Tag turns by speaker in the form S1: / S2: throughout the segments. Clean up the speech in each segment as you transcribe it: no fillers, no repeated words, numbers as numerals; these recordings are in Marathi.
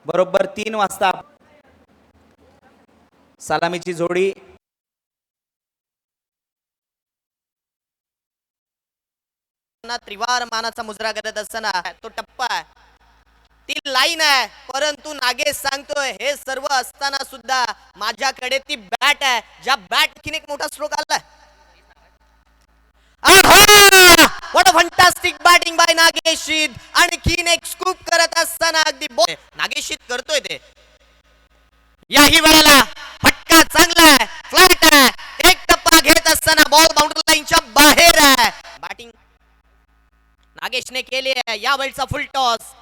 S1: बरोबर 3 वाजता सलामीची जोडी
S2: त्रिवार मानाचा मुजरा करत असताना तो टप्पा आहे, ती लाईन आहे, परंतु नागेश सांगतोय हे सर्व असताना सुद्धा माझ्याकडे ती बॅट आहे, ज्या बॅट किन एक मोठा स्ट्रोक आलाय. What a fantastic batting by नागेशित. आणखीन एक स्कूप करत असताना अगदी नागेशित करतोय ते. याही वेळेला फटका चांगला आहे, फ्लॅट आहे, एक टप्पा घेत असताना बॉल बाउंड्री लाईनच्या बाहेर आहे. बॅटिंग नागेशने केली आहे. या वेळचा फुल टॉस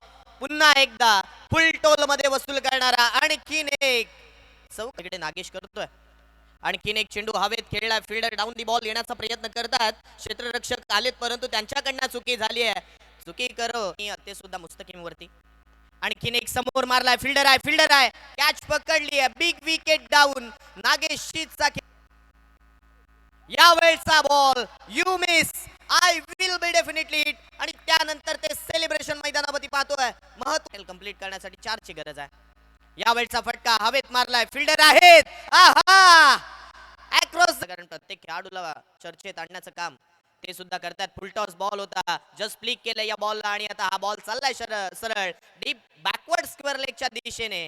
S2: पुन्हा एकदा फुल टोल मध्ये वसूल करणारा आणखीन एक चौकडे नागेश करतोय. आणखीन एक चेंडू हवेत खेळला. फिल्डर डाऊन दी बॉल येण्याचा प्रयत्न करतात. क्षेत्ररक्षक आलेत परंतु त्यांच्याकडनं चुकी झाली आहे. चुकी करो ते सुद्धा मुस्तकीम वरती. आणखीन एक समोर मारलाय. फिल्डर आहे कॅच पकडली आहे. Big wicket down. नागेश शीतचा या वेळचा ball you miss I will be definitely hit. आणि त्यानंतर ते सेलिब्रेशन मैदानावरती पाहतोय. महत्त्व कंप्लीट करण्यासाठी 4 ची गरज आहे. या वेळचा फटका हवेत मारलाय. फिल्डर आहेत. आहा अक्रॉस. कारण प्रत्येक खेळाडूला चर्चेत आणण्याचं काम ते सुद्धा करतात. फुल टॉस बॉल होता. जस्ट फ्लिक केलं या बॉलला आणि आता हा बॉल चाललाय सरळ डीप बॅकवर्ड स्क्वेअर लेगच्या दिशेने.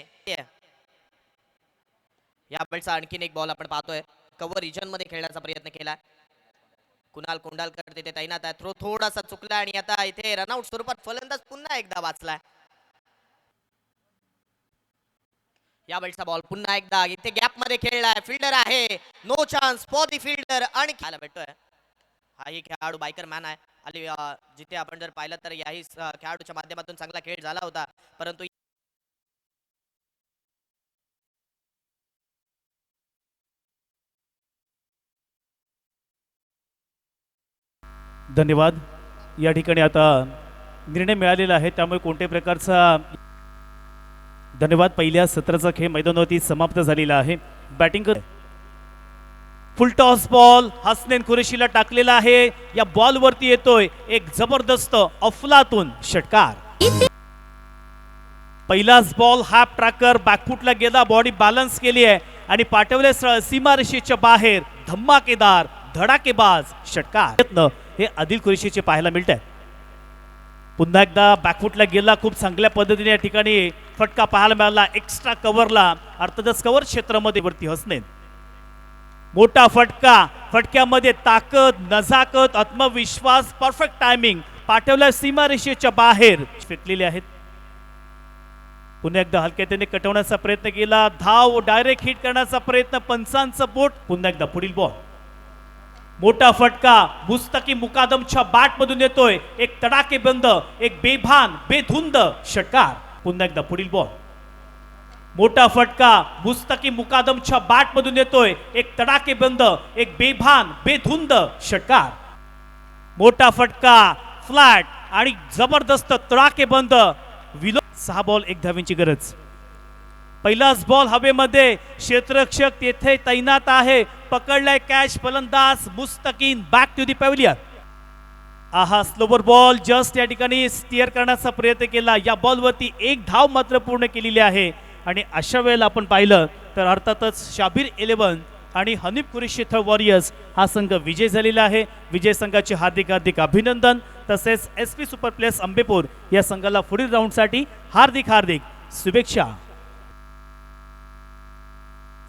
S2: या वेळचा आणखीन एक बॉल आपण पाहतोय. कव्हर रिजन मध्ये खेळण्याचा प्रयत्न केला. कुणाल कोंडालकर तिथे तैनात आहे. थ्रो थोडासा चुकला आणि आता इथे रनआउट स्वरूपात फलंदाज पुन्हा एकदा वाचलाय. या वेळचा बॉल पुन्हा एकदा इथे गॅप मध्ये खेळलाय. फिल्डर आहे. No chance for the fielder. आणि खेळायला भेटतोय. हाही खेळाडू बायकर मॅन आहे. आणि जिथे आपण जर पाहिलं तर याही खेळाडूच्या माध्यमातून चांगला खेळ झाला होता. परंतु
S3: धन्यवाद. या ठिकाणी आता निर्णय मिळालेला आहे त्यामुळे कोणत्याही प्रकारचा धन्यवाद. पहिल्या सत्राचा खेळ मैदानावरती समाप्त झालेला आहे. Batting full toss ball Hasnain कुरेशीला टाकलेला आहे. या बॉल वरती येतोय एक जबरदस्त अफलातून षटकार. पहिलाच बॉल हाफ ट्रॅकर बॅकफुटला गेला. बॉडी बॅलन्स केली आहे आणि पाठवले सीमारेषेच्या बाहेर. धमाकेदार धडाकेबाज षटकार हे आदिल कुरेशीचे पाहायला मिळत आहे. पुन्हा एकदा बॅकफुटला गेला. खूप चांगल्या पद्धतीने या ठिकाणी फटका पाहायला मिळाला. एक्स्ट्रा कव्हरला अर्थातच कव्हर क्षेत्रामध्ये वरती हसनैन. मोठा फटका. फटक्यामध्ये ताकद, नजाकत, आत्मविश्वास, परफेक्ट टायमिंग. पाठवल्या सीमारेषेच्या बाहेर फेकलेले आहेत. पुन्हा एकदा हलक्याने कटवण्याचा प्रयत्न केला. धाव डायरेक्ट हिट करण्याचा प्रयत्न. पंचांचं बोट. पुन्हा एकदा पुढील बॉल. मोठा फटका मुस्तकी मुकादमच्या बॅट मधून येतोय. एक तडाकेबंद, एक बेभान बेधुंद षटकार. पुन्हा एकदा पुढील बॉल. मोठा फटका मुस्तकी मुकादमच्या बॅट मधून येतोय. एक तडाकेबंद, एक बेभान बेधुंद षटकार. मोठा फटका फ्लॅट आणि जबरदस्त तडाकेबंद. 6 बॉल 1 धावेची गरज. पहिलाच बॉल हवेमध्ये. क्षेत्ररक्षक तेथे तैनात आहे. पकडलाय कॅच. फलंदाज मुस्तकीन बॅक टू दी पॅव्हलियन. आहा स्लोवर बॉल जस्ट या ठिकाणी स्टिअर करण्याचा प्रयत्न केला. या बॉलवरती 1 धाव मात्र पूर्ण केलेली आहे. आणि अशा वेळेला आपण पाहिलं तर अर्थातच शाबीर 11 आणि हनीफ कुरेशी वॉरियर्स हा संघ विजय झालेला आहे. विजय संघाचे हार्दिक हार्दिक अभिनंदन. तसेच SP सुपर प्लेस अंबेपूर या संघाला पुढील राऊंडसाठी हार्दिक हार्दिक शुभेच्छा.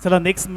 S3: चला नेक्स्ट